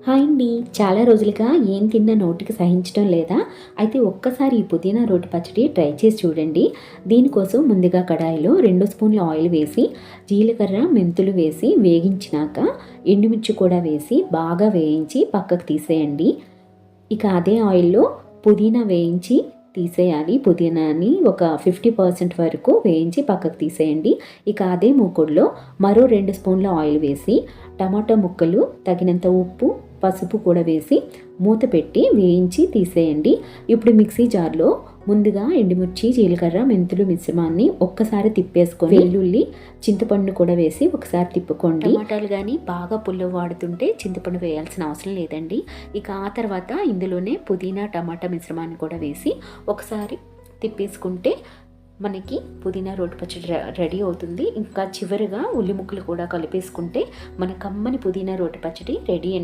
Hi అండి. చాలా రోజులుగా ఏం తిన్నా నోటికి సహించడం లేదా? అయితే ఒక్కసారి ఈ పుదీనా రోటి పచ్చడి ట్రై చేసి చూడండి. దీనికోసం ముందుగా కడాయిలో 2 స్పూన్ల ఆయిల్ వేసి, జీలకర్ర, మెంతులు వేసి వేగించినాక ఎండుమిర్చి కూడా వేసి బాగా వేయించి పక్కకు తీసేయండి. ఇక అదే ఆయిల్‌లో పుదీనా వేయించి తీసేయాలి. పుదీనాని ఒక 50% వరకు వేయించి పక్కకు తీసేయండి. ఇక అదే మూకుడులో మరో 2 స్పూన్ల ఆయిల్ వేసి, టమాటా ముక్కలు, తగినంత ఉప్పు, పసుపు కూడా వేసి మూత పెట్టి వేయించి తీసేయండి. ఇప్పుడు మిక్సీ జార్లో ముందుగా ఎండుమిర్చి, జీలకర్ర, మెంతులు మిశ్రమాన్ని ఒక్కసారి తిప్పేసుకొని వెల్లుల్లి, చింతపండు కూడా వేసి ఒకసారి తిప్పుకోండి. టమాటాలు కానీ బాగా పుల్లవి వాడుతుంటే చింతపండు వేయాల్సిన అవసరం లేదండి. ఇక ఆ తర్వాత ఇందులోనే పుదీనా, టమాటా మిశ్రమాన్ని కూడా వేసి ఒకసారి తిప్పేసుకుంటే మనకి పుదీనా రోటి పచ్చడి రెడీ అవుతుంది. ఇంకా చివరిగా ఉల్లి ముక్కలు కూడా కలిపేసుకుంటే మన కమ్మని పుదీనా రోటి పచ్చడి రెడీ అండి.